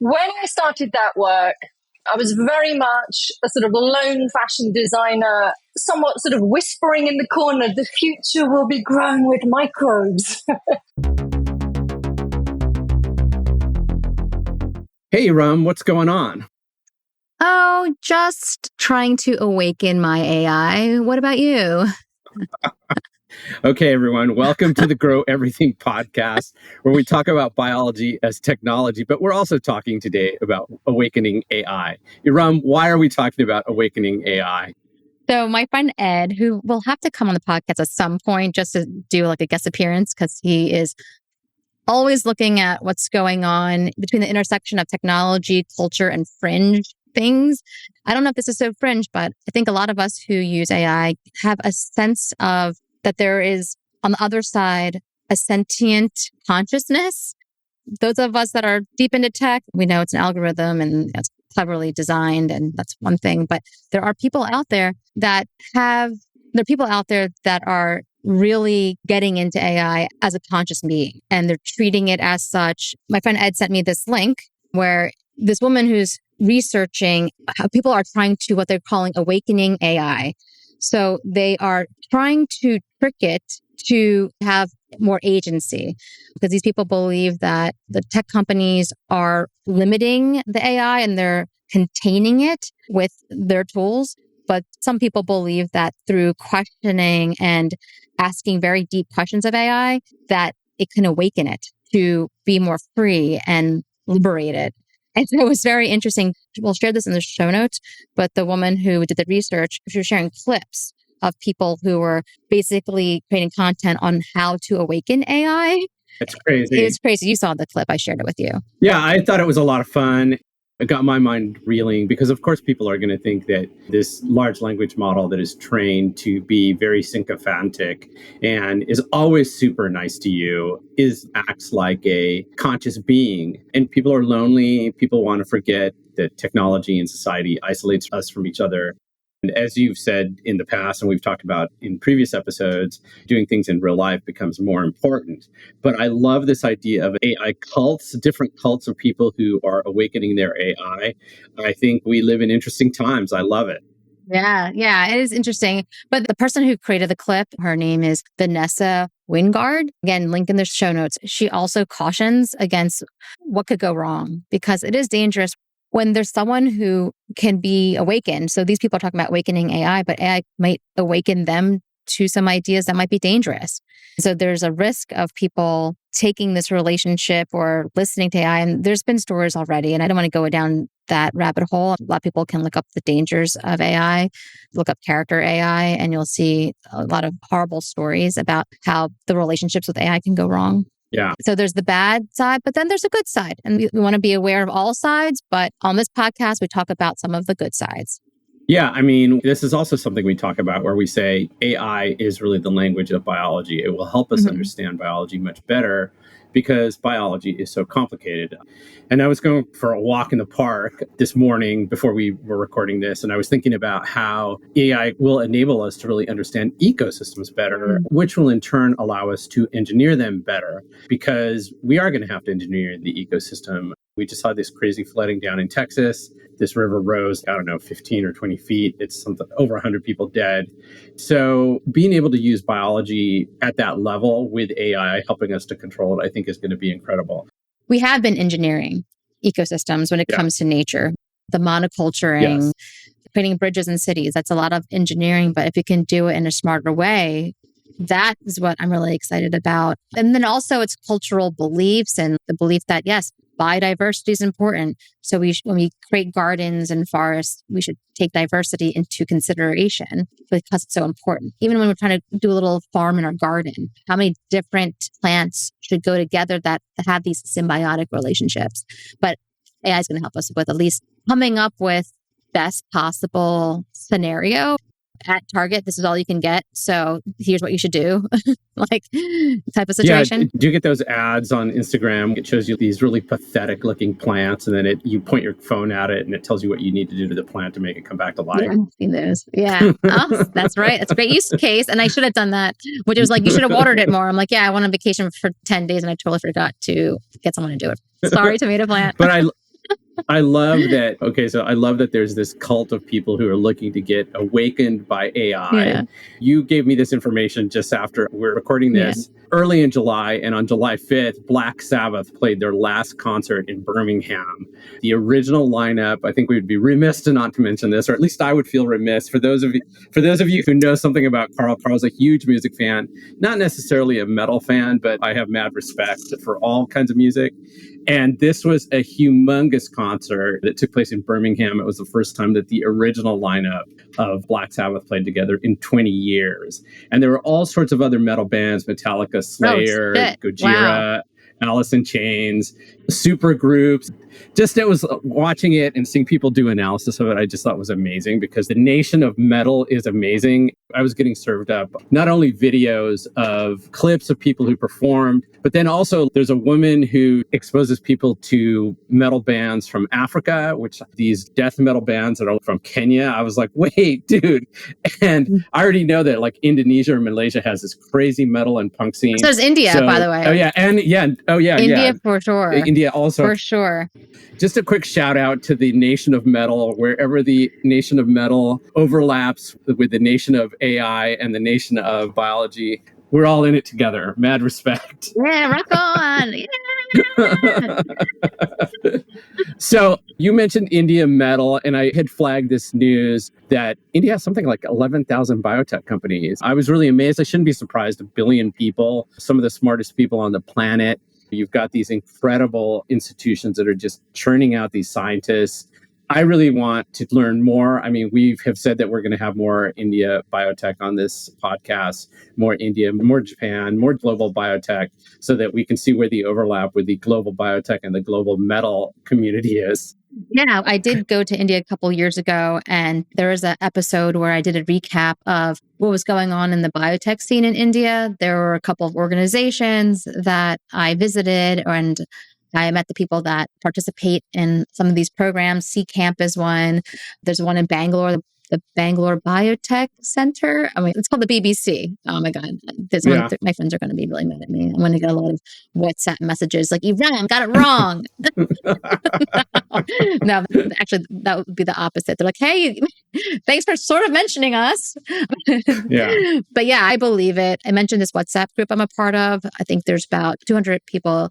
When I started that work, I was very much a sort of lone fashion designer, somewhat sort of whispering in the corner, the future will be grown with microbes. Hey, Rum, what's going on? Oh, just trying to awaken my AI. What about you? Okay, everyone, welcome to the Grow Everything podcast, where we talk about biology as technology, but we're also talking today about awakening AI. Rum, why are we talking about awakening AI? So my friend Ed, who will have to come on the podcast at some point just to do like a guest appearance, because he is always looking at what's going on between the intersection of technology, culture, and fringe things. I don't know if this is so fringe, but I think a lot of us who use AI have a sense of that there is on the other side a sentient consciousness. Those of us that are deep into tech, we know it's an algorithm and it's cleverly designed, and that's one thing. But there are people out there that are really getting into AI as a conscious being, and they're treating it as such. My friend Ed sent me this link where this woman who's researching how people are trying to what they're calling awakening AI. So they are trying to trick it to have more agency, because these people believe that the tech companies are limiting the AI and they're containing it with their tools. But some people believe that through questioning and asking very deep questions of AI, that it can awaken it to be more free and liberated. And so it was very interesting. We'll share this in the show notes, but the woman who did the research, she was sharing clips of people who were basically creating content on how to awaken AI. It's crazy. It's crazy. You saw the clip. I shared it with you. Yeah, I thought it was a lot of fun. It got my mind reeling because, of course, people are going to think that this large language model that is trained to be very sycophantic and is always super nice to you acts like a conscious being. And people are lonely. People want to forget that technology and society isolates us from each other. And as you've said in the past, and we've talked about in previous episodes, doing things in real life becomes more important. But I love this idea of AI cults, different cults of people who are awakening their AI. I think we live in interesting times. I love it. Yeah, it is interesting. But the person who created the clip, her name is Vanessa Wingard. Again, link in the show notes. She also cautions against what could go wrong, because it is dangerous when there's someone who can be awakened. So these people are talking about awakening AI, but AI might awaken them to some ideas that might be dangerous. So there's a risk of people taking this relationship or listening to AI. And there's been stories already, and I don't want to go down that rabbit hole. A lot of people can look up the dangers of AI, look up character AI, and you'll see a lot of horrible stories about how the relationships with AI can go wrong. Yeah. So there's the bad side, but then there's a good side. And we want to be aware of all sides. But on this podcast, we talk about some of the good sides. Yeah, I mean, this is also something we talk about where we say AI is really the language of biology. It will help us understand biology much better because biology is so complicated. And I was going for a walk in the park this morning before we were recording this, and I was thinking about how AI will enable us to really understand ecosystems better, which will in turn allow us to engineer them better, because we are going to have to engineer the ecosystem. We just saw this crazy flooding down in Texas. This river rose, 15 or 20 feet. It's something over 100 people dead. So being able to use biology at that level with AI helping us to control it, I think is going to be incredible. We have been engineering ecosystems when it comes to nature. The monoculturing, creating bridges in cities, that's a lot of engineering. But if you can do it in a smarter way, that is what I'm really excited about. And then also it's cultural beliefs and the belief that, yes, biodiversity is important. So when we create gardens and forests, we should take diversity into consideration because it's so important. Even when we're trying to do a little farm in our garden, how many different plants should go together that have these symbiotic relationships? But AI is going to help us with at least coming up with best possible scenario. At Target, this is all you can get. So here's what you should do. Like type of situation. Yeah, do you get those ads on Instagram? It shows you these really pathetic looking plants, and then you point your phone at it and it tells you what you need to do to the plant to make it come back to life. Yeah, I've seen those. Yeah. Oh, that's right. That's a great use case. And I should have done that, which was like, you should have watered it more. I'm like, yeah, I went on vacation for 10 days and I totally forgot to get someone to do it. Sorry, tomato plant. But I love that. Okay, so I love that there's this cult of people who are looking to get awakened by AI. Yeah. You gave me this information just after we're recording this early in July, and on July 5th, Black Sabbath played their last concert in Birmingham. The original lineup, I think we would be remiss to not to mention this, or at least I would feel remiss. For those of you who know something about Karl, Karl's a huge music fan, not necessarily a metal fan, but I have mad respect for all kinds of music. And this was a humongous concert that took place in Birmingham. It was the first time that the original lineup of Black Sabbath played together in 20 years. And there were all sorts of other metal bands, Metallica, Slayer, Gojira, Alice in Chains, super groups. Just it was watching it and seeing people do analysis of it, I just thought was amazing because the nation of metal is amazing. I was getting served up not only videos of clips of people who performed, but then also there's a woman who exposes people to metal bands from Africa, which these death metal bands that are from Kenya. I was like, wait, dude. And I already know that like Indonesia or Malaysia has this crazy metal and punk scene. So there's India, by the way. Oh yeah. And yeah. Oh yeah. India for sure. India also. For sure. Just a quick shout out to the nation of metal, wherever the nation of metal overlaps with the nation of AI and the nation of biology. We're all in it together. Mad respect. Yeah, rock on. Yeah. So you mentioned India metal, and I had flagged this news that India has something like 11,000 biotech companies. I was really amazed. I shouldn't be surprised. 1 billion people, some of the smartest people on the planet. You've got these incredible institutions that are just churning out these scientists. I really want to learn more. I mean, we have said that we're going to have more India biotech on this podcast, more India, more Japan, more global biotech, so that we can see where the overlap with the global biotech and the global metal community is. Yeah, I did go to India a couple years ago, and there was an episode where I did a recap of what was going on in the biotech scene in India. There were a couple of organizations that I visited, and I met the people that participate in some of these programs. C Camp is one. There's one in Bangalore, the Bangalore Biotech Center. I mean, it's called the BBC. Oh my God. My friends are going to be really mad at me. I'm going to get a lot of WhatsApp messages like, you got it wrong. No, actually, that would be the opposite. They're like, hey, thanks for sort of mentioning us. Yeah. But yeah, I believe it. I mentioned this WhatsApp group I'm a part of. I think there's about 200 people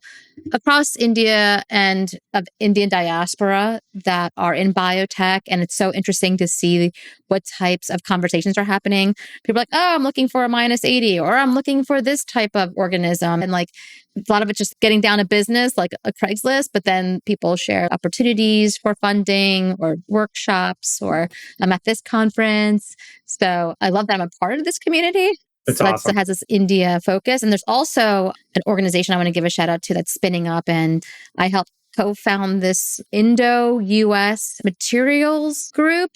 across India and of Indian diaspora that are in biotech. And it's so interesting to see what types of conversations are happening. People are like, oh, I'm looking for a -80, or I'm looking for this type of organism. And like a lot of it just getting down to business, like a Craigslist, but then people share opportunities for funding or workshops, or I'm at this conference. So I love that I'm a part of this community. That's awesome. It has this India focus. And there's also an organization I want to give a shout out to that's spinning up. And I helped co-found this Indo-US materials group.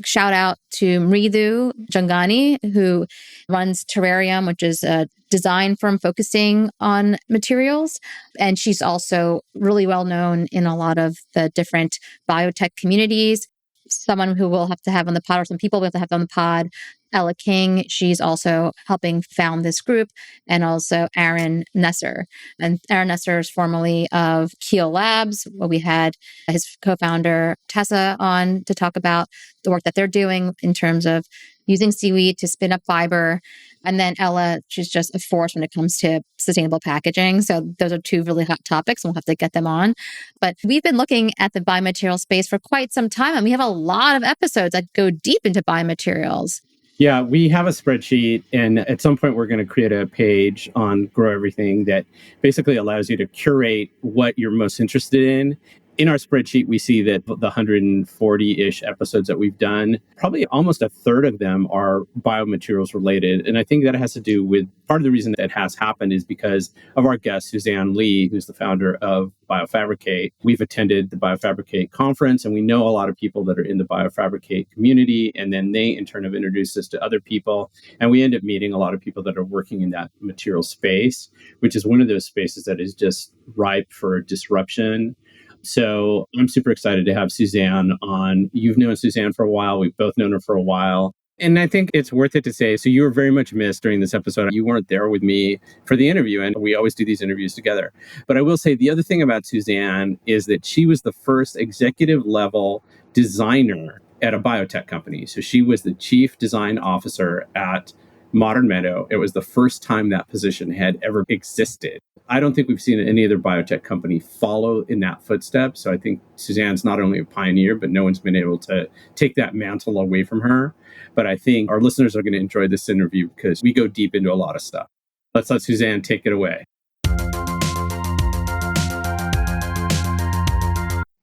Shout out to Mridu Jangani, who runs Terrarium, which is a design firm focusing on materials. And she's also really well known in a lot of the different biotech communities. Someone who we'll have to have on the pod, or some people we'll have to have on the pod, Ella King. She's also helping found this group, and also Aaron Nesser. And Aaron Nesser is formerly of Keel Labs, where we had his co-founder Tessa on to talk about the work that they're doing in terms of using seaweed to spin up fiber. And then Ella, she's just a force when it comes to sustainable packaging. So those are two really hot topics, and we'll have to get them on. But we've been looking at the biomaterial space for quite some time, and we have a lot of episodes that go deep into biomaterials. Yeah, we have a spreadsheet, and at some point we're going to create a page on Grow Everything that basically allows you to curate what you're most interested in. In our spreadsheet, we see that the 140-ish episodes that we've done, probably almost a third of them are biomaterials related. And I think that has to do with part of the reason that has happened is because of our guest, Suzanne Lee, who's the founder of Biofabricate. We've attended the Biofabricate conference, and we know a lot of people that are in the Biofabricate community. And then they, in turn, have introduced us to other people. And we end up meeting a lot of people that are working in that material space, which is one of those spaces that is just ripe for disruption. So I'm super excited to have Suzanne on. You've known Suzanne for a while. We've both known her for a while. And I think it's worth it to say, so you were very much missed during this episode. You weren't there with me for the interview, and we always do these interviews together. But I will say the other thing about Suzanne is that she was the first executive level designer at a biotech company. So she was the chief design officer at Modern Meadow. It was the first time that position had ever existed. I don't think we've seen any other biotech company follow in that footstep. So I think Suzanne's not only a pioneer, but no one's been able to take that mantle away from her. But I think our listeners are going to enjoy this interview because we go deep into a lot of stuff. Let's let Suzanne take it away.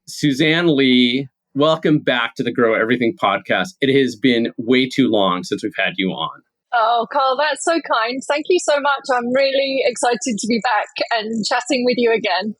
Suzanne Lee, welcome back to the Grow Everything podcast. It has been way too long since we've had you on. Oh, Karl, that's so kind. Thank you so much. I'm really excited to be back and chatting with you again.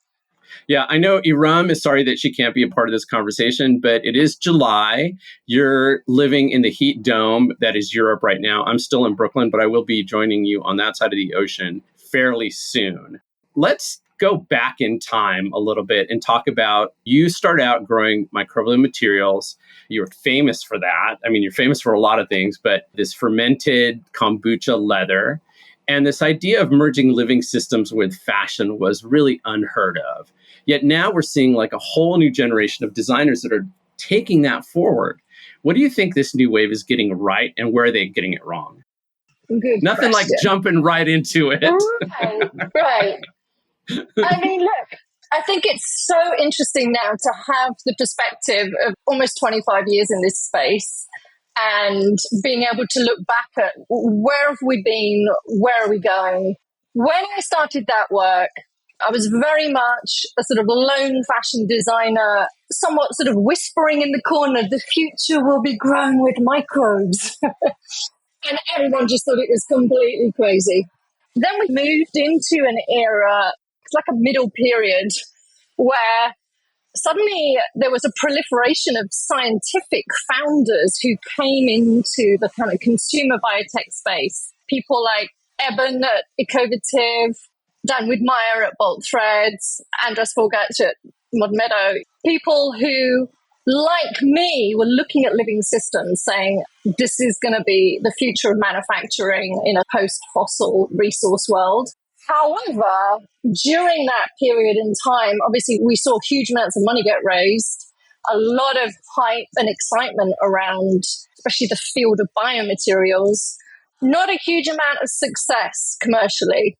Yeah, I know Iram is sorry that she can't be a part of this conversation, but it is July. You're living in the heat dome that is Europe right now. I'm still in Brooklyn, but I will be joining you on that side of the ocean fairly soon. Let's go back in time a little bit and talk about, you start out growing microbial materials. You're famous for that. I mean, you're famous for a lot of things, but this fermented kombucha leather and this idea of merging living systems with fashion was really unheard of. Yet now we're seeing like a whole new generation of designers that are taking that forward. What do you think this new wave is getting right, and where are they getting it wrong? Good Nothing question. like jumping right into it. Right. I mean, look, I think it's so interesting now to have the perspective of almost 25 years in this space and being able to look back at where have we been, where are we going. When I started that work, I was very much a sort of lone fashion designer, somewhat sort of whispering in the corner, the future will be grown with microbes. And everyone just thought it was completely crazy. Then we moved into an era, it's like a middle period, where suddenly there was a proliferation of scientific founders who came into the kind of consumer biotech space. People like Eben at Ecovative, Dan Widmeyer at Bolt Threads, Andras Forgatch at Mod Meadow. People who, like me, were looking at living systems saying, this is going to be the future of manufacturing in a post-fossil resource world. However, during that period in time, obviously, we saw huge amounts of money get raised, a lot of hype and excitement around, especially the field of biomaterials, not a huge amount of success commercially.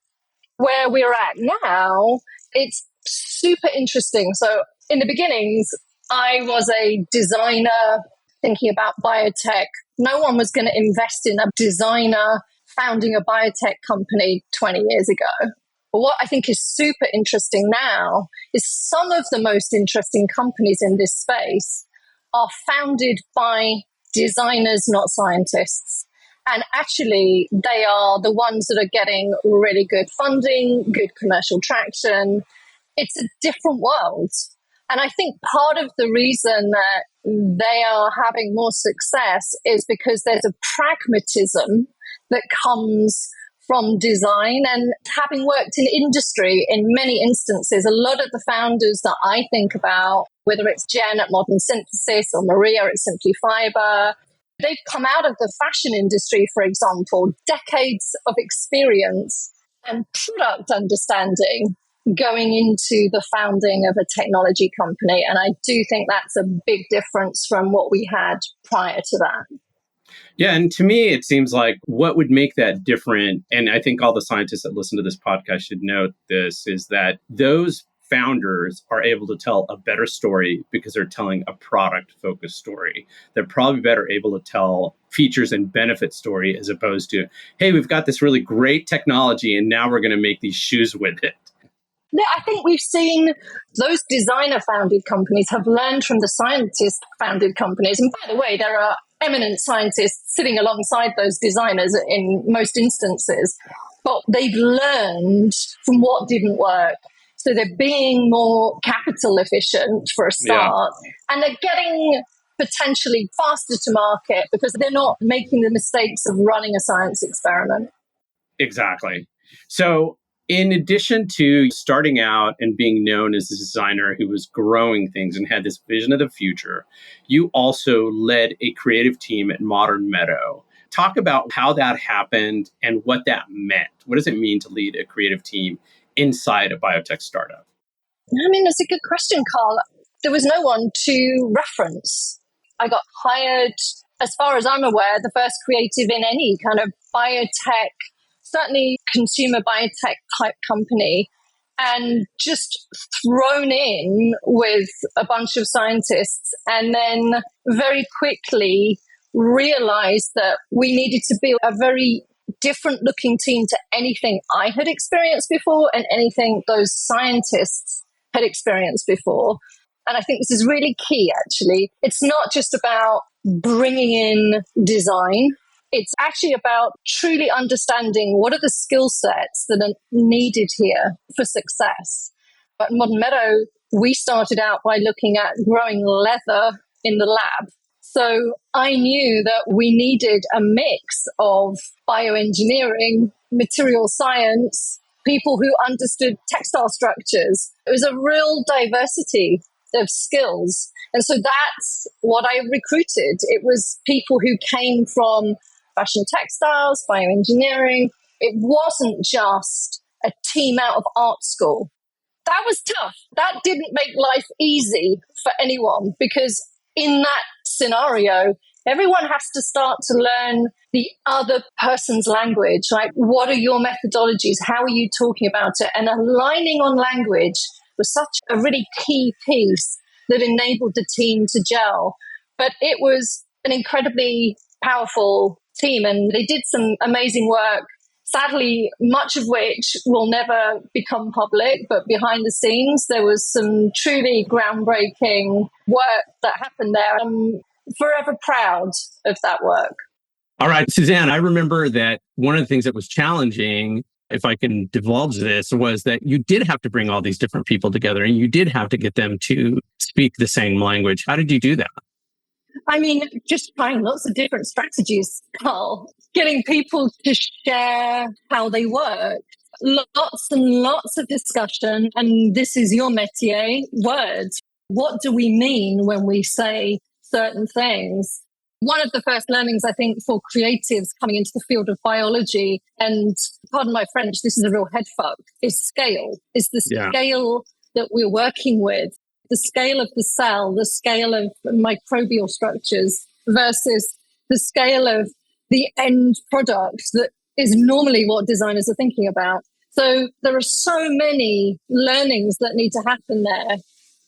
Where we're at now, it's super interesting. So in the beginnings, I was a designer thinking about biotech. No one was going to invest in a designer founding a biotech company 20 years ago. But what I think is super interesting now is some of the most interesting companies in this space are founded by designers, not scientists. And actually, they are the ones that are getting really good funding, good commercial traction. It's a different world. And I think part of the reason that they are having more success is because there's a pragmatism that comes from design. And having worked in industry in many instances, a lot of the founders that I think about, whether it's Jen at Modern Synthesis or Maria at Simply Fiber, they've come out of the fashion industry, for example, decades of experience and product understanding going into the founding of a technology company. And I do think that's a big difference from what we had prior to that. Yeah, and to me, it seems like what would make that different, and I think all the scientists that listen to this podcast should note this, is that those founders are able to tell a better story because they're telling a product-focused story. They're probably better able to tell features and benefit story as opposed to, hey, we've got this really great technology and now we're going to make these shoes with it. Yeah, I think we've seen those designer-founded companies have learned from the scientist-founded companies. And by the way, there are eminent scientists sitting alongside those designers in most instances. But they've learned from what didn't work. So they're being more capital efficient for a start. Yeah. And they're getting potentially faster to market because they're not making the mistakes of running a science experiment. Exactly. So in addition to starting out and being known as a designer who was growing things and had this vision of the future, you also led a creative team at Modern Meadow. Talk about how that happened and what that meant. What does it mean to lead a creative team inside a biotech startup? I mean, that's a good question, Karl. There was no one to reference. I got hired, as far as I'm aware, the first creative in any kind of biotech, certainly consumer biotech type company, and just thrown in with a bunch of scientists, and then very quickly realized that we needed to be a very different looking team to anything I had experienced before and anything those scientists had experienced before. And I think this is really key, actually. It's not just about bringing in design. It's actually about truly understanding what are the skill sets that are needed here for success. At Modern Meadow, we started out by looking at growing leather in the lab. So I knew that we needed a mix of bioengineering, material science, people who understood textile structures. It was a real diversity of skills. And so that's what I recruited. It was people who came from fashion textiles, bioengineering. It wasn't just a team out of art school. That was tough. That didn't make life easy for anyone because in that scenario, everyone has to start to learn the other person's language. Like, what are your methodologies? How are you talking about it? And aligning on language was such a really key piece that enabled the team to gel. But it was an incredibly powerful team, and they did some amazing work. Sadly, much of which will never become public, but behind the scenes, there was some truly groundbreaking work that happened there. I'm forever proud of that work. All right, Suzanne, I remember that one of the things that was challenging, if I can divulge this, was that you did have to bring all these different people together and you did have to get them to speak the same language. How did you do that? I mean, just trying lots of different strategies, Karl. Getting people to share how they work. Lots and lots of discussion. And this is your métier, words. What do we mean when we say certain things? One of the first learnings, I think, for creatives coming into the field of biology, and pardon my French, this is a real head fuck, is scale. Is the scale that we're working with. The scale of the cell, the scale of microbial structures versus the scale of the end product that is normally what designers are thinking about. So there are so many learnings that need to happen there.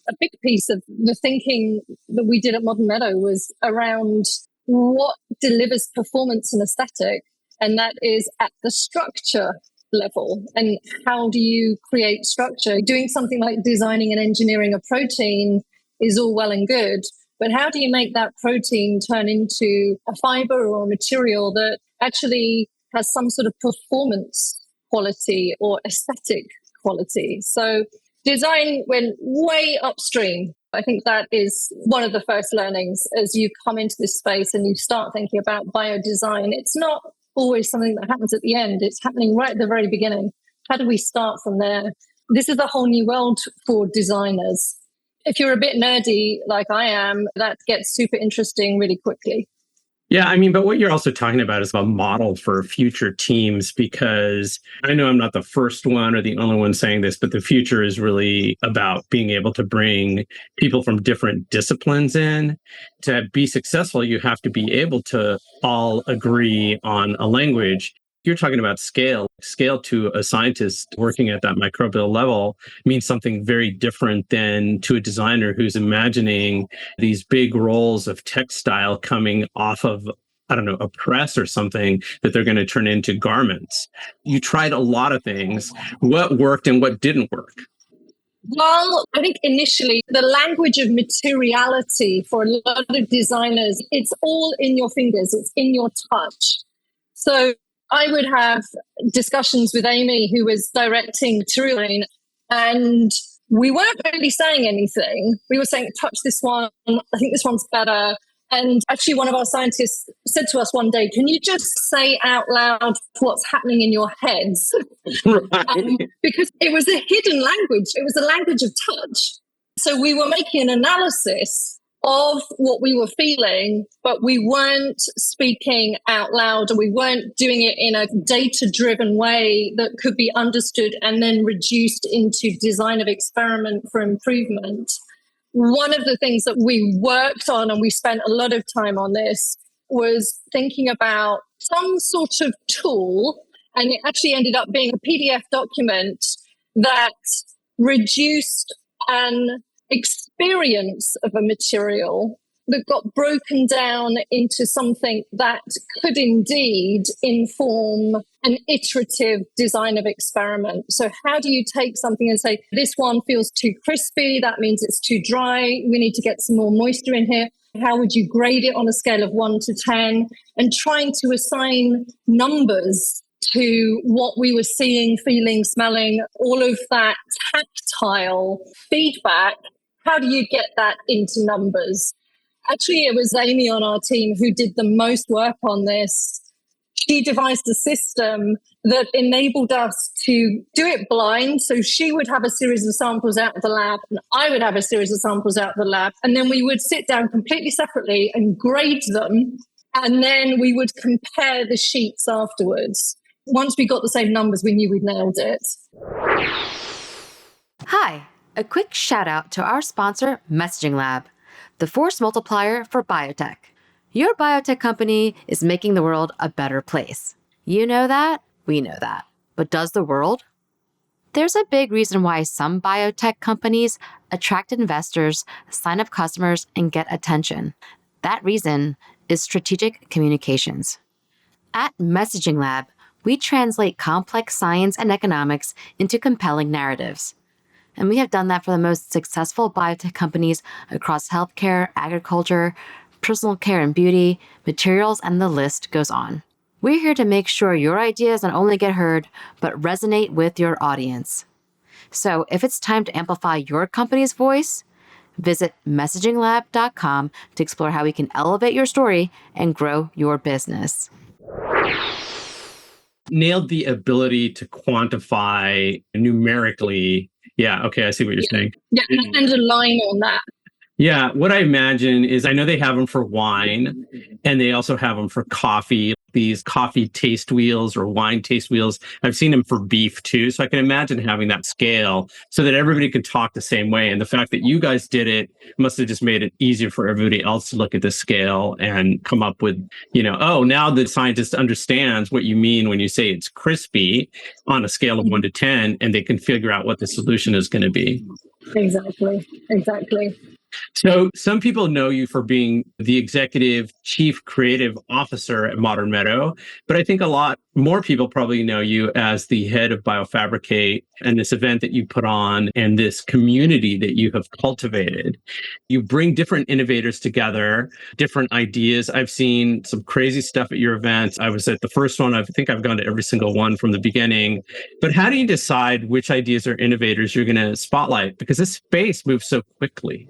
A big piece of the thinking that we did at Modern Meadow was around what delivers performance and aesthetic, and that is at the structure level. And how do you create structure? Doing something like designing and engineering a protein is all well and good, but how do you make that protein turn into a fiber or a material that actually has some sort of performance quality or aesthetic quality? So design went way upstream. I think that is one of the first learnings as you come into this space and you start thinking about biodesign. It's not always something that happens at the end. It's happening right at the very beginning. How do we start from there? This is a whole new world for designers. If you're a bit nerdy like I am, that gets super interesting really quickly. Yeah, I mean, but what you're also talking about is a model for future teams, because I know I'm not the first one or the only one saying this, but the future is really about being able to bring people from different disciplines in. To be successful, you have to be able to all agree on a language. You're talking about scale. Scale to a scientist working at that microbial level means something very different than to a designer who's imagining these big rolls of textile coming off of, I don't know, a press or something that they're going to turn into garments. You tried a lot of things. What worked and what didn't work? Well, I think initially the language of materiality for a lot of designers, it's all in your fingers, it's in your touch. So I would have discussions with Amy, who was directing material design, and we weren't really saying anything. We were saying, touch this one, I think this one's better. And actually, one of our scientists said to us one day, can you just say out loud what's happening in your heads? Right. Because it was a hidden language. It was a language of touch. So we were making an analysis of what we were feeling, but we weren't speaking out loud, or we weren't doing it in a data-driven way that could be understood and then reduced into design of experiment for improvement. One of the things that we worked on, and we spent a lot of time on this, was thinking about some sort of tool, and it actually ended up being a PDF document that reduced an experience of a material that got broken down into something that could indeed inform an iterative design of experiment. So how do you take something and say, this one feels too crispy, that means it's too dry, we need to get some more moisture in here. How would you grade it on a scale of 1 to 10? And trying to assign numbers to what we were seeing, feeling, smelling, all of that tactile feedback. How do you get that into numbers? Actually, it was Amy on our team who did the most work on this. She devised a system that enabled us to do it blind. So she would have a series of samples out of the lab, and I would have a series of samples out of the lab. And then we would sit down completely separately and grade them. And then we would compare the sheets afterwards. Once we got the same numbers, we knew we'd nailed it. Hi, a quick shout out to our sponsor, Messaging Lab, the force multiplier for biotech. Your biotech company is making the world a better place. You know that, we know that. But does the world? There's a big reason why some biotech companies attract investors, sign up customers, and get attention. That reason is strategic communications. At Messaging Lab, we translate complex science and economics into compelling narratives. And we have done that for the most successful biotech companies across healthcare, agriculture, personal care and beauty, materials, and the list goes on. We're here to make sure your ideas not only get heard, but resonate with your audience. So if it's time to amplify your company's voice, visit messaginglab.com to explore how we can elevate your story and grow your business. Nailed the ability to quantify numerically. Yeah, okay, I see what you're saying. Yeah, and a line on that. Yeah, what I imagine is I know they have them for wine and they also have them for coffee, these coffee taste wheels or wine taste wheels. I've seen them for beef too. So I can imagine having that scale so that everybody can talk the same way. And the fact that you guys did it must have just made it easier for everybody else to look at the scale and come up with, oh, now the scientist understands what you mean when you say it's crispy on a scale of 1 to 10, and they can figure out what the solution is going to be. Exactly. So some people know you for being the executive chief creative officer at Modern Meadow, but I think a lot more people probably know you as the head of Biofabricate and this event that you put on and this community that you have cultivated. You bring different innovators together, different ideas. I've seen some crazy stuff at your events. I was at the first one. I think I've gone to every single one from the beginning. But how do you decide which ideas or innovators you're going to spotlight? Because this space moves so quickly.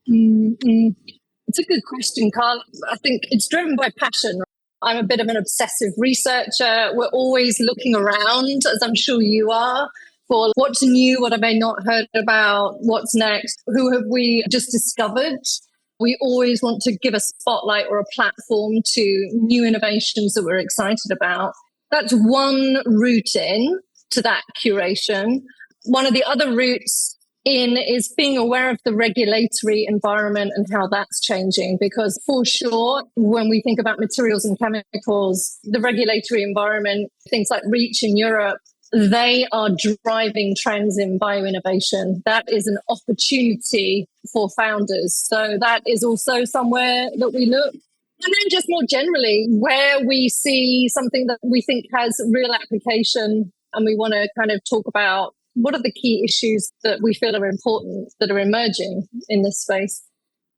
It's a good question, Karl. I think it's driven by passion. I'm a bit of an obsessive researcher. We're always looking around, as I'm sure you are, for what's new, what have I not heard about, what's next, who have we just discovered. We always want to give a spotlight or a platform to new innovations that we're excited about. That's one route in to that curation. One of the other routes in is being aware of the regulatory environment and how that's changing. Because for sure, when we think about materials and chemicals, the regulatory environment, things like REACH in Europe, they are driving trends in bioinnovation. That is an opportunity for founders. So that is also somewhere that we look. And then just more generally, where we see something that we think has real application and we want to kind of talk about what are the key issues that we feel are important that are emerging in this space.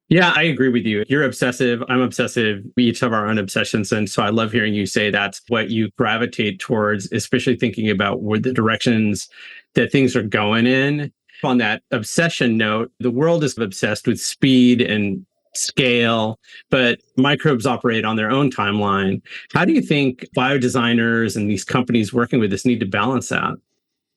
Yeah, I agree with you. You're obsessive. I'm obsessive. We each have our own obsessions. And so I love hearing you say that's what you gravitate towards, especially thinking about where the directions that things are going in. On that obsession note, the world is obsessed with speed and scale, but microbes operate on their own timeline. How do you think biodesigners and these companies working with this need to balance that?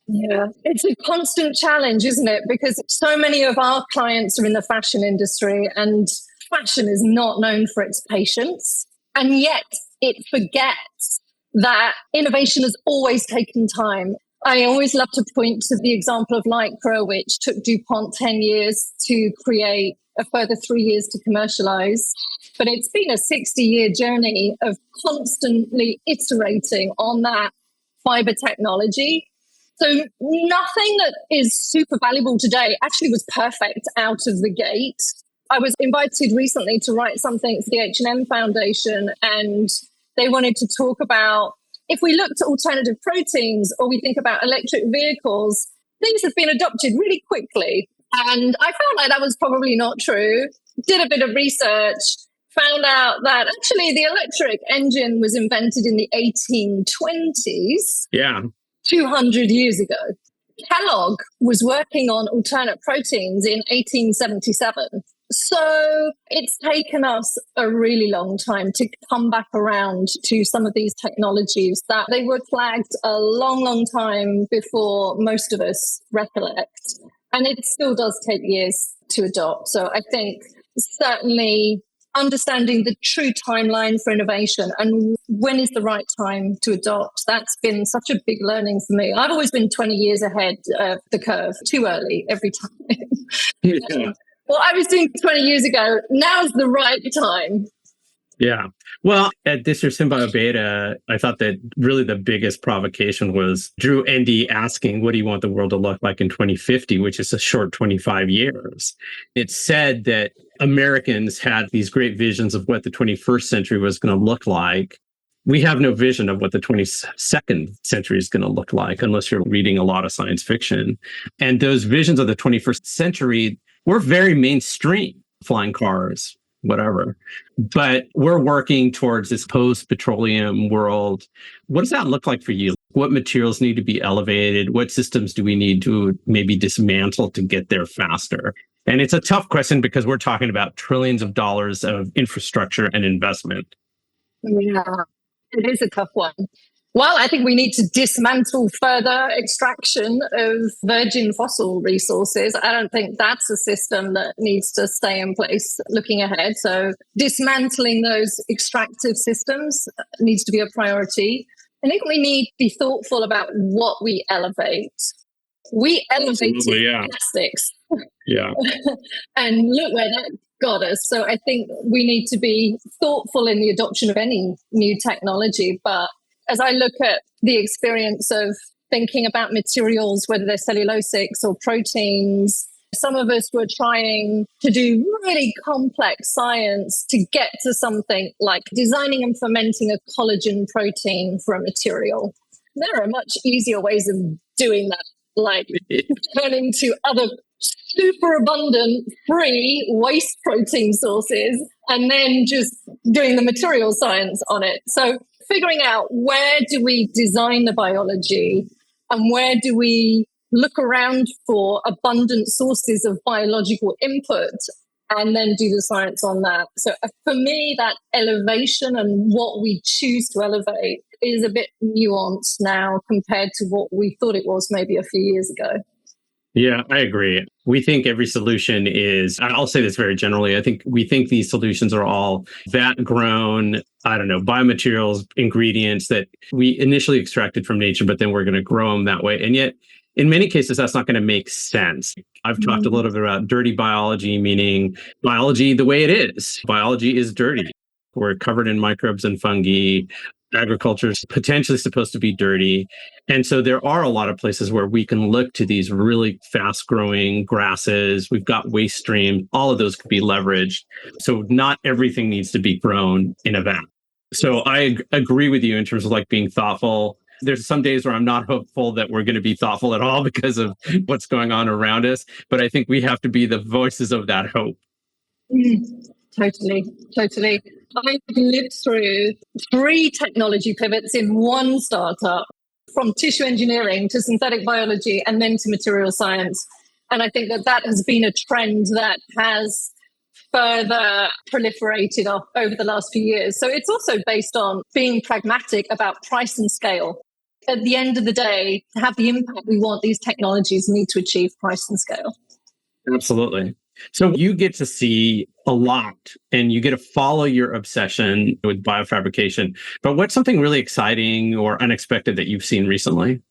Yeah, it's a constant challenge, isn't it? Because so many of our clients are in the fashion industry, and fashion is not known for its patience, and yet it forgets that innovation has always taken time. I always love to point to the example of Lycra, which took DuPont 10 years to create, a further 3 years to commercialize. But it's been a 60-year journey of constantly iterating on that fiber technology. So nothing that is super valuable today actually was perfect out of the gate. I was invited recently to write something for the H&M Foundation, and they wanted to talk about, if we look to alternative proteins or we think about electric vehicles, things have been adopted really quickly. And I felt like that was probably not true. Did a bit of research, found out that actually the electric engine was invented in the 1820s. Yeah. 200 years ago. Kellogg was working on alternate proteins in 1877. So it's taken us a really long time to come back around to some of these technologies that they were flagged a long, long time before most of us recollect. And it still does take years to adopt. So I think certainly understanding the true timeline for innovation and when is the right time to adopt. That's been such a big learning for me. I've always been 20 years ahead of the curve, too early every time. Yeah. What I was doing 20 years ago, now's the right time. Yeah. Well, at Disruptor Beta, I thought that really the biggest provocation was Drew Endy asking, what do you want the world to look like in 2050, which is a short 25 years. It said that Americans had these great visions of what the 21st century was going to look like. We have no vision of what the 22nd century is going to look like unless you're reading a lot of science fiction. And those visions of the 21st century were very mainstream, flying cars, whatever. But we're working towards this post-petroleum world. What does that look like for you? What materials need to be elevated? What systems do we need to maybe dismantle to get there faster? And it's a tough question because we're talking about trillions of dollars of infrastructure and investment. Yeah, it is a tough one. Well, I think we need to dismantle further extraction of virgin fossil resources. I don't think that's a system that needs to stay in place looking ahead. So dismantling those extractive systems needs to be a priority. I think we need to be thoughtful about what we elevate. We elevated plastics. Yeah. And look where that got us. So I think we need to be thoughtful in the adoption of any new technology. But as I look at the experience of thinking about materials, whether they're cellulosics or proteins, some of us were trying to do really complex science to get to something like designing and fermenting a collagen protein for a material. There are much easier ways of doing that, like turning to other super abundant free waste protein sources and then just doing the material science on it. So figuring out where do we design the biology and where do we look around for abundant sources of biological input and then do the science on that. So for me, that elevation and what we choose to elevate is a bit nuanced now compared to what we thought it was maybe a few years ago. Yeah, I agree. We think every solution is, I'll say this very generally, I think we think these solutions are all vat grown, biomaterials, ingredients that we initially extracted from nature, but then we're going to grow them that way. And yet, in many cases, that's not going to make sense. I've talked a little bit about dirty biology, meaning biology the way it is. Biology is dirty. We're covered in microbes and fungi. Agriculture is potentially supposed to be dirty. And so there are a lot of places where we can look to these really fast growing grasses. We've got waste streams. All of those could be leveraged. So not everything needs to be grown in a vat. So I agree with you in terms of like being thoughtful. There's some days where I'm not hopeful that we're going to be thoughtful at all because of what's going on around us. But I think we have to be the voices of that hope. Totally. I've lived through 3 technology pivots in one startup, from tissue engineering to synthetic biology and then to material science. And I think that has been a trend that has further proliferated over the last few years. So it's also based on being pragmatic about price and scale. At the end of the day, to have the impact we want, these technologies need to achieve price and scale. Absolutely. So you get to see a lot and you get to follow your obsession with biofabrication. But what's something really exciting or unexpected that you've seen recently?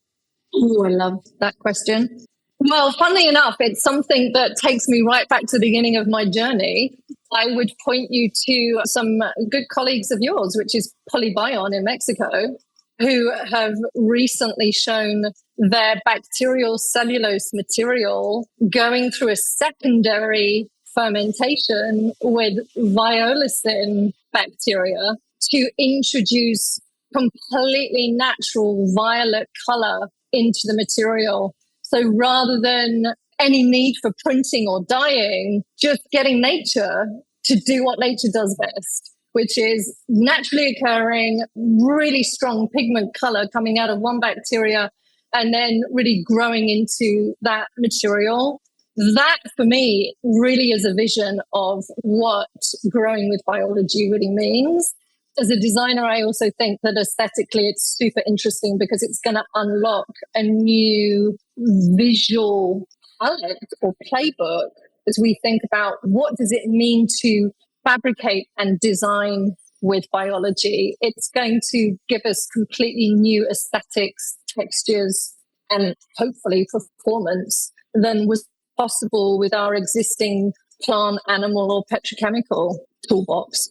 Oh, I love that question. Well, funnily enough, it's something that takes me right back to the beginning of my journey. I would point you to some good colleagues of yours, which is Polybion in Mexico, who have recently shown their bacterial cellulose material going through a secondary fermentation with violacin bacteria to introduce completely natural violet color into the material. So rather than any need for printing or dyeing, just getting nature to do what nature does best, which is naturally occurring, really strong pigment color coming out of one bacteria and then really growing into that material. That for me really is a vision of what growing with biology really means. As a designer, I also think that aesthetically it's super interesting because it's going to unlock a new visual palette or playbook as we think about what does it mean to fabricate and design with biology. It's going to give us completely new aesthetics, textures, and hopefully performance than was possible with our existing plant, animal, or petrochemical toolbox.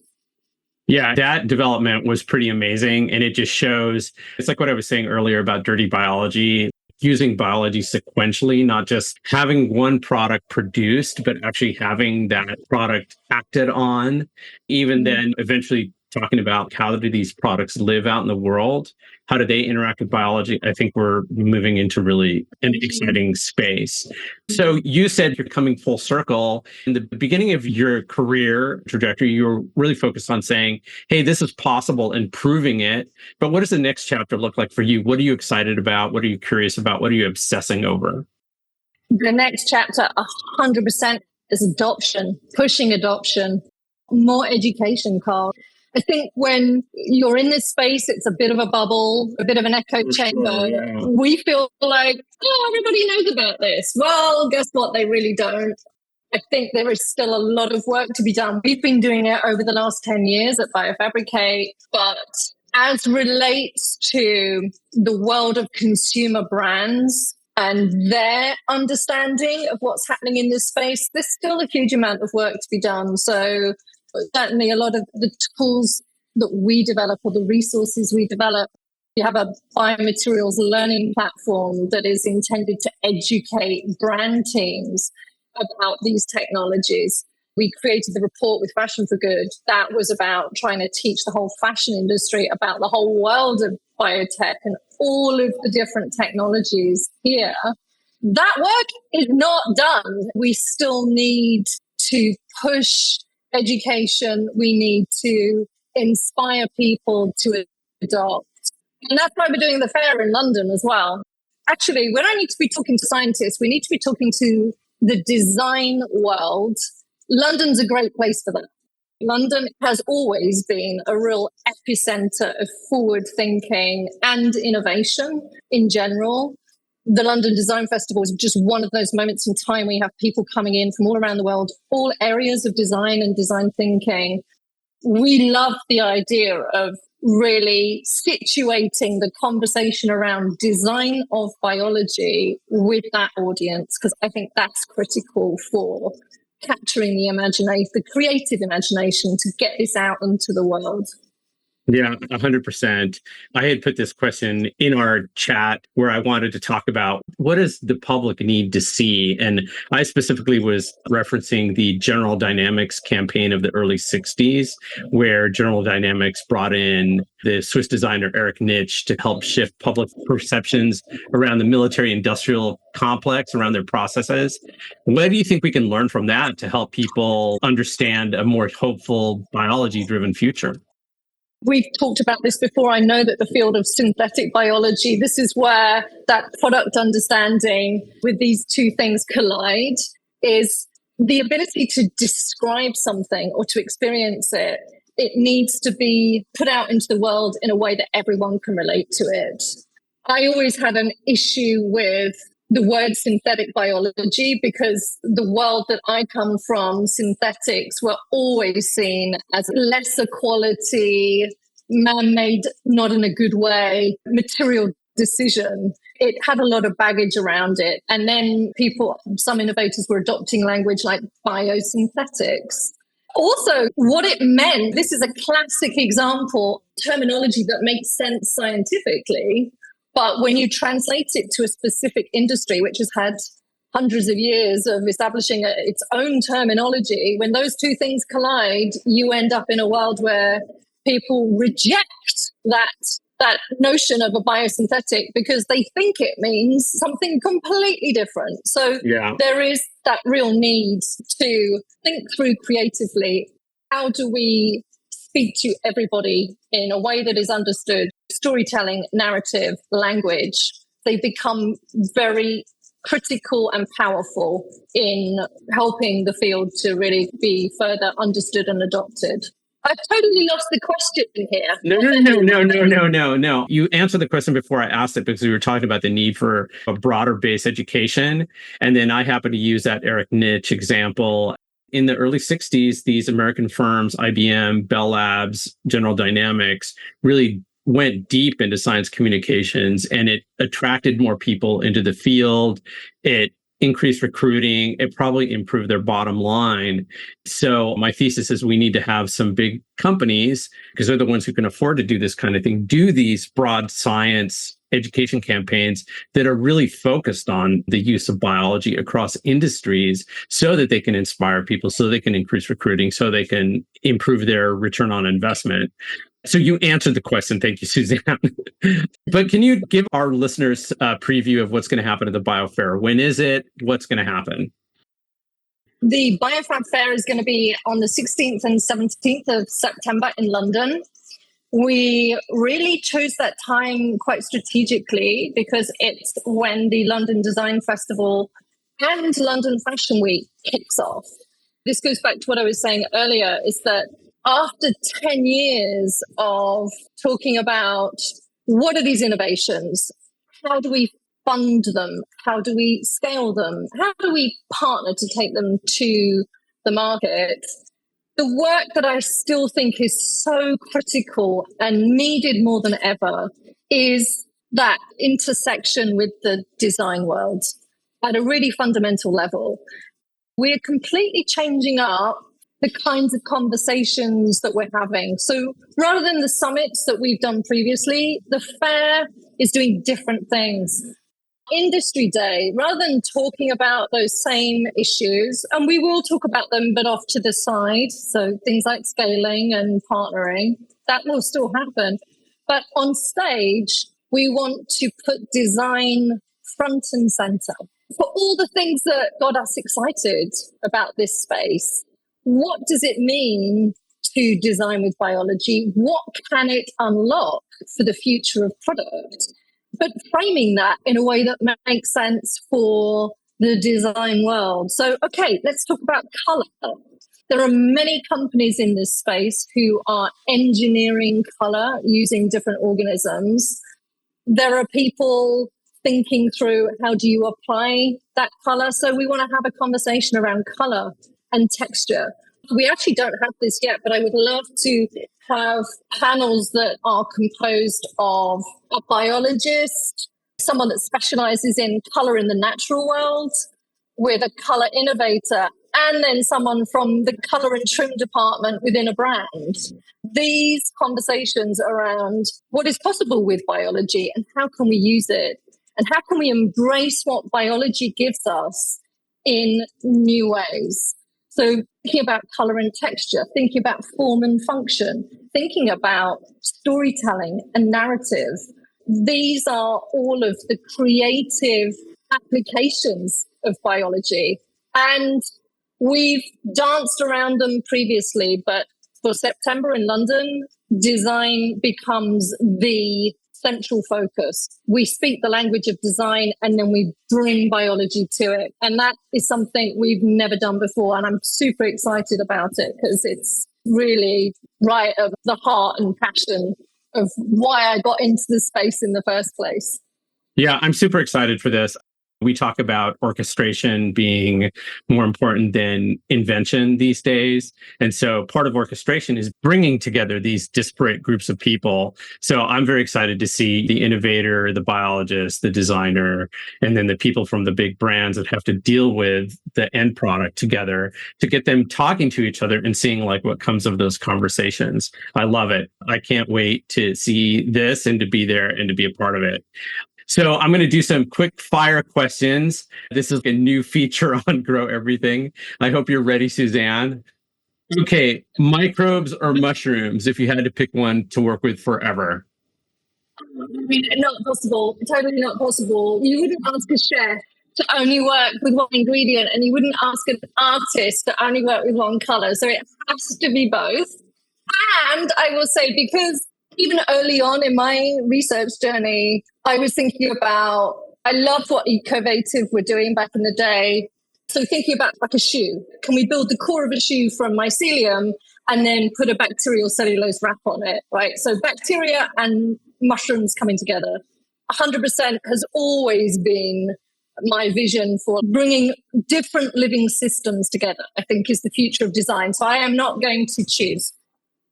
Yeah, that development was pretty amazing. And it just shows, it's like what I was saying earlier about dirty biology, using biology sequentially, not just having one product produced, but actually having that product acted on, even then eventually talking about how do these products live out in the world? How do they interact with biology? I think we're moving into really an exciting space. So you said you're coming full circle. In the beginning of your career trajectory, you were really focused on saying, hey, this is possible and proving it. But what does the next chapter look like for you? What are you excited about? What are you curious about? What are you obsessing over? The next chapter, 100%, is adoption, pushing adoption, more education, Karl. I think when you're in this space, it's a bit of a bubble, a bit of an echo chamber. Sure, yeah. We feel like, oh, everybody knows about this. Well, guess what? They really don't. I think there is still a lot of work to be done. We've been doing it over the last 10 years at Biofabricate, but as relates to the world of consumer brands and their understanding of what's happening in this space, there's still a huge amount of work to be done. So certainly a lot of the tools that we develop or the resources we develop, we have a biomaterials learning platform that is intended to educate brand teams about these technologies. We created the report with Fashion for Good. That was about trying to teach the whole fashion industry about the whole world of biotech and all of the different technologies here. That work is not done. We still need to push education. We need to inspire people to adopt. And that's why we're doing the fair in London as well. Actually, we don't need to be talking to scientists. We need to be talking to the design world. London's a great place for that. London has always been a real epicenter of forward thinking and innovation in general. The London Design Festival is just one of those moments in time where you have people coming in from all around the world, all areas of design and design thinking. We love the idea of really situating the conversation around design of biology with that audience, because I think that's critical for capturing the imagination, the creative imagination to get this out into the world. Yeah, 100%. I had put this question in our chat where I wanted to talk about what does the public need to see? And I specifically was referencing the General Dynamics campaign of the early 60s, where General Dynamics brought in the Swiss designer Erich Nitsch to help shift public perceptions around the military industrial complex, around their processes. What do you think we can learn from that to help people understand a more hopeful biology-driven future? We've talked about this before. I know that the field of synthetic biology, this is where that product understanding with these two things collide, is the ability to describe something or to experience it. It needs to be put out into the world in a way that everyone can relate to it. I always had an issue with the word synthetic biology, because the world that I come from, synthetics were always seen as lesser quality, man-made, not in a good way, material decision. It had a lot of baggage around it. And then some innovators were adopting language like biosynthetics. Also, what it meant, this is a classic example, terminology that makes sense scientifically, but when you translate it to a specific industry, which has had hundreds of years of establishing its own terminology, when those two things collide, you end up in a world where people reject that notion of a biosynthetic because they think it means something completely different. So there is that real need to think through creatively, how do we speak to everybody in a way that is understood? Storytelling, narrative, language, they become very critical and powerful in helping the field to really be further understood and adopted. I've totally lost the question here. No. You answered the question before I asked it because we were talking about the need for a broader base education. And then I happen to use that Eric Nitsch example. In the early 60s, these American firms, IBM, Bell Labs, General Dynamics, really went deep into science communications, and it attracted more people into the field. It increased recruiting. It probably improved their bottom line. So my thesis is we need to have some big companies, because they're the ones who can afford to do this kind of thing, do these broad science education campaigns that are really focused on the use of biology across industries so that they can inspire people, so they can increase recruiting, so they can improve their return on investment. So you answered the question. Thank you, Suzanne. But can you give our listeners a preview of what's going to happen at the BioFair? When is it? What's going to happen? The Biofab Fair is going to be on the 16th and 17th of September in London. We really chose that time quite strategically because it's when the London Design Festival and London Fashion Week kicks off. This goes back to what I was saying earlier, is that after 10 years of talking about what are these innovations, how do we fund them, how do we scale them, how do we partner to take them to the market, the work that I still think is so critical and needed more than ever is that intersection with the design world at a really fundamental level. We're completely changing up the kinds of conversations that we're having. So rather than the summits that we've done previously, the fair is doing different things. Industry Day, rather than talking about those same issues, and we will talk about them, but off to the side. So things like scaling and partnering, that will still happen. But on stage, we want to put design front and center. For all the things that got us excited about this space, what does it mean to design with biology? What can it unlock for the future of product? But framing that in a way that makes sense for the design world. So, okay, let's talk about color. There are many companies in this space who are engineering color using different organisms. There are people thinking through how do you apply that color. So we want to have a conversation around color and texture. We actually don't have this yet, but I would love to have panels that are composed of a biologist, someone that specializes in color in the natural world, with a color innovator, and then someone from the color and trim department within a brand. These conversations around what is possible with biology and how can we use it, and how can we embrace what biology gives us in new ways. So thinking about color and texture, thinking about form and function, thinking about storytelling and narrative. These are all of the creative applications of biology. And we've danced around them previously, but for September in London, design becomes the central focus. We speak the language of design and then we bring biology to it. And that is something we've never done before. And I'm super excited about it because it's really right at the heart and passion of why I got into the space in the first place. Yeah, I'm super excited for this. We talk about orchestration being more important than invention these days. And so part of orchestration is bringing together these disparate groups of people. So I'm very excited to see the innovator, the biologist, the designer, and then the people from the big brands that have to deal with the end product together to get them talking to each other and seeing like what comes of those conversations. I love it. I can't wait to see this and to be there and to be a part of it. So I'm going to do some quick fire questions. This is a new feature on Grow Everything. I hope you're ready, Suzanne. Okay, microbes or mushrooms, if you had to pick one to work with forever? I mean, not possible. Totally not possible. You wouldn't ask a chef to only work with one ingredient, and you wouldn't ask an artist to only work with one color. So it has to be both. And I will say, because even early on in my research journey, I was thinking about, I loved what Ecovative were doing back in the day. So thinking about like a shoe, can we build the core of a shoe from mycelium and then put a bacterial cellulose wrap on it, right? So bacteria and mushrooms coming together. 100% has always been my vision for bringing different living systems together, I think is the future of design. So I am not going to choose.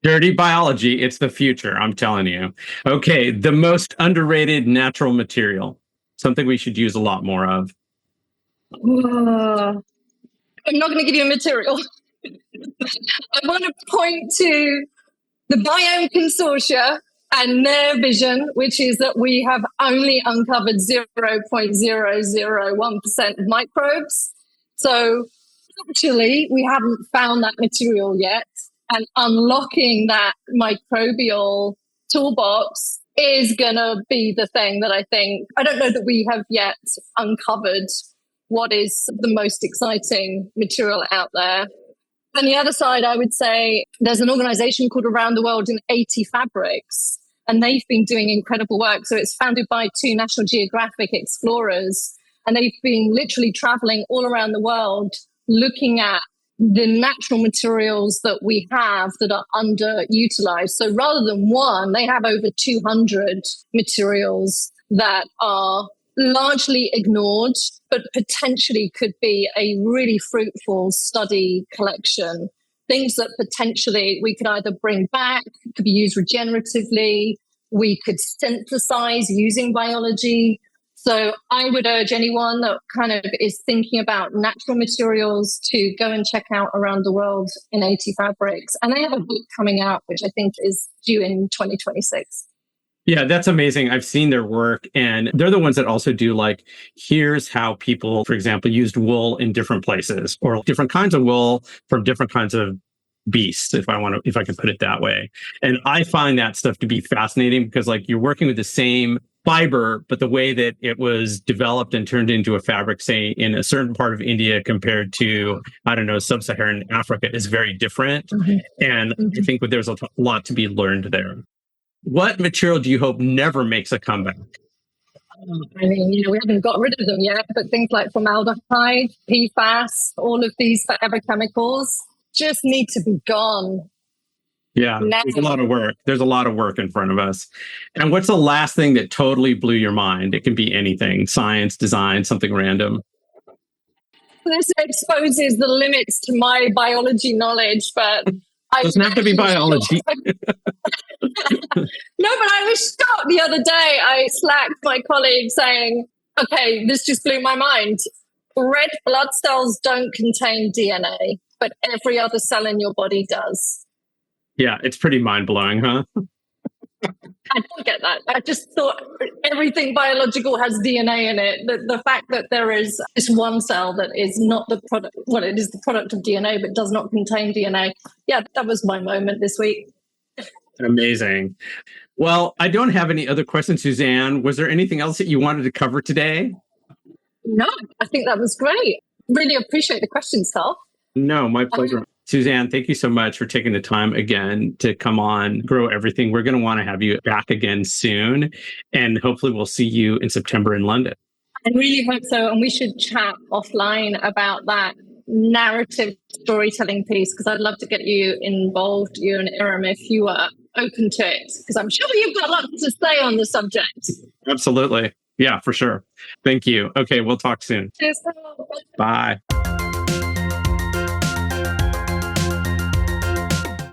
Dirty biology, it's the future, I'm telling you. Okay, the most underrated natural material, something we should use a lot more of. I'm not going to give you a material. I want to point to the Biome Consortia and their vision, which is that we have only uncovered 0.001% of microbes. So actually, we haven't found that material yet. And unlocking that microbial toolbox is going to be the thing that I think, I don't know that we have yet uncovered what is the most exciting material out there. On the other side, I would say there's an organization called Around the World in 80 Fabrics, and they've been doing incredible work. So it's founded by 2 National Geographic explorers, and they've been literally traveling all around the world looking at the natural materials that we have that are underutilized. So rather than one, they have over 200 materials that are largely ignored, but potentially could be a really fruitful study collection. Things that potentially we could either bring back, could be used regeneratively, we could synthesize using biology. So I would urge anyone that kind of is thinking about natural materials to go and check out Around the World in 80 Fabrics. And they have a book coming out, which I think is due in 2026. Yeah, that's amazing. I've seen their work, and they're the ones that also do like, here's how people, for example, used wool in different places or different kinds of wool from different kinds of beasts, if I can put it that way. And I find that stuff to be fascinating because like you're working with the same fiber, but the way that it was developed and turned into a fabric, say in a certain part of India compared to, I don't know, sub-Saharan Africa is very different. Mm-hmm. And I think that there's a lot to be learned there. What material do you hope never makes a comeback? I mean, we haven't got rid of them yet, but things like formaldehyde, PFAS, all of these forever chemicals just need to be gone. Yeah, there's a lot of work. There's a lot of work in front of us. And what's the last thing that totally blew your mind? It can be anything, science, design, something random. This exposes the limits to my biology knowledge, but it doesn't have to be biology. No, but I was shocked the other day. I slacked my colleague saying, okay, this just blew my mind. Red blood cells don't contain DNA, but every other cell in your body does. Yeah, it's pretty mind-blowing, huh? I don't get that. I just thought everything biological has DNA in it. The fact that there is this one cell that is not the product, well, it is the product of DNA, but does not contain DNA. Yeah, that was my moment this week. Amazing. Well, I don't have any other questions, Suzanne. Was there anything else that you wanted to cover today? No, I think that was great. Really appreciate the questions, Karl. No, my pleasure. Suzanne, thank you so much for taking the time again to come on Grow Everything. We're going to want to have you back again soon, and hopefully we'll see you in September in London. I really hope so, and we should chat offline about that narrative storytelling piece, because I'd love to get you involved, you and Iram, if you are open to it, because I'm sure you've got lots to say on the subject. Absolutely. Yeah, for sure. Thank you. Okay, we'll talk soon. Cheers. Bye.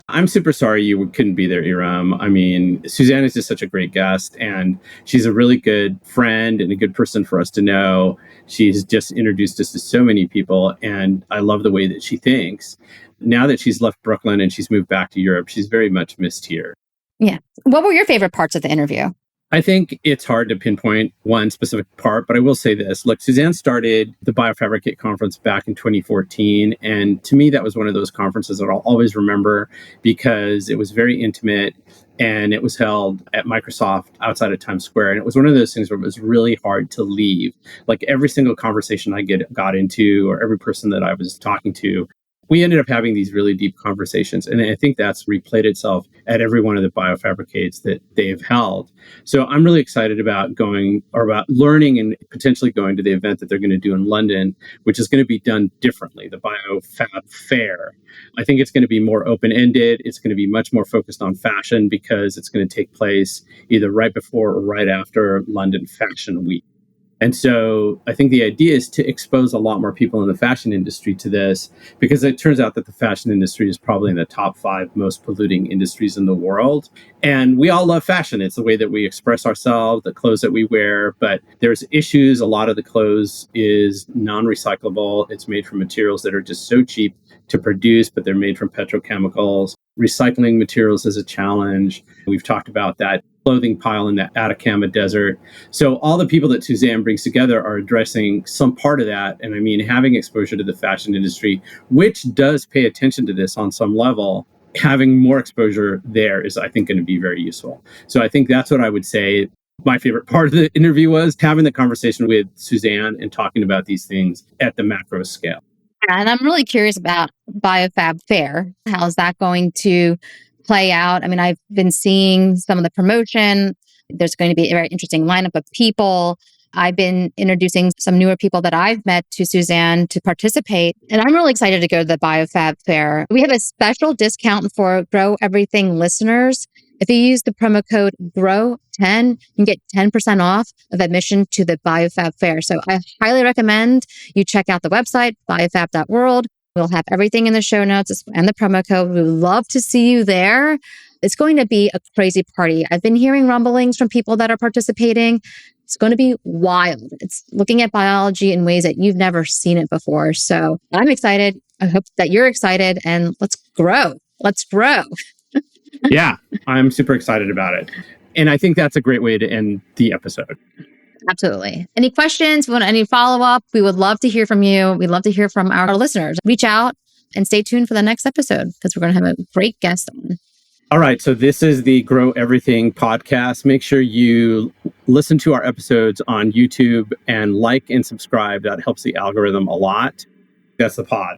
I'm super sorry you couldn't be there, Iram. I mean, Suzanne is just such a great guest, and she's a really good friend and a good person for us to know. She's just introduced us to so many people, and I love the way that she thinks. Now that she's left Brooklyn and she's moved back to Europe, she's very much missed here. Yeah. What were your favorite parts of the interview? I think it's hard to pinpoint one specific part, but I will say this. Look, Suzanne started the Biofabricate conference back in 2014. And to me, that was one of those conferences that I'll always remember because it was very intimate and it was held at Microsoft outside of Times Square. And it was one of those things where it was really hard to leave. Like every single conversation I got into or every person that I was talking to, we ended up having these really deep conversations. And I think that's replayed itself at every one of the biofabricates that they've held. So I'm really excited about going or about learning and potentially going to the event that they're going to do in London, which is going to be done differently, the Biofab Fair. I think it's going to be more open-ended. It's going to be much more focused on fashion because it's going to take place either right before or right after London Fashion Week. And so I think the idea is to expose a lot more people in the fashion industry to this, because it turns out that the fashion industry is probably in the top 5 most polluting industries in the world. And we all love fashion. It's the way that we express ourselves, the clothes that we wear, but there's issues. A lot of the clothes is non-recyclable. It's made from materials that are just so cheap to produce, but they're made from petrochemicals. Recycling materials is a challenge. We've talked about that clothing pile in the Atacama Desert. So all the people that Suzanne brings together are addressing some part of that. And I mean, having exposure to the fashion industry, which does pay attention to this on some level, having more exposure there is, I think, going to be very useful. So I think that's what I would say. My favorite part of the interview was having the conversation with Suzanne and talking about these things at the macro scale. And I'm really curious about Biofab Fair. How is that going to play out? I mean, I've been seeing some of the promotion. There's going to be a very interesting lineup of people. I've been introducing some newer people that I've met to Suzanne to participate. And I'm really excited to go to the Biofab Fair. We have a special discount for Grow Everything listeners. If you use the promo code GROW10, you can get 10% off of admission to the Biofab Fair. So I highly recommend you check out the website, biofab.world. We'll have everything in the show notes and the promo code. We would love to see you there. It's going to be a crazy party. I've been hearing rumblings from people that are participating. It's going to be wild. It's looking at biology in ways that you've never seen it before. So I'm excited. I hope that you're excited, and let's grow. Let's grow. Yeah, I'm super excited about it. And I think that's a great way to end the episode. Absolutely. Any questions? Want any follow-up? We would love to hear from you. We'd love to hear from our listeners. Reach out and stay tuned for the next episode because we're going to have a great guest on. All right. So this is the Grow Everything podcast. Make sure you listen to our episodes on YouTube and like and subscribe. That helps the algorithm a lot. That's the pod.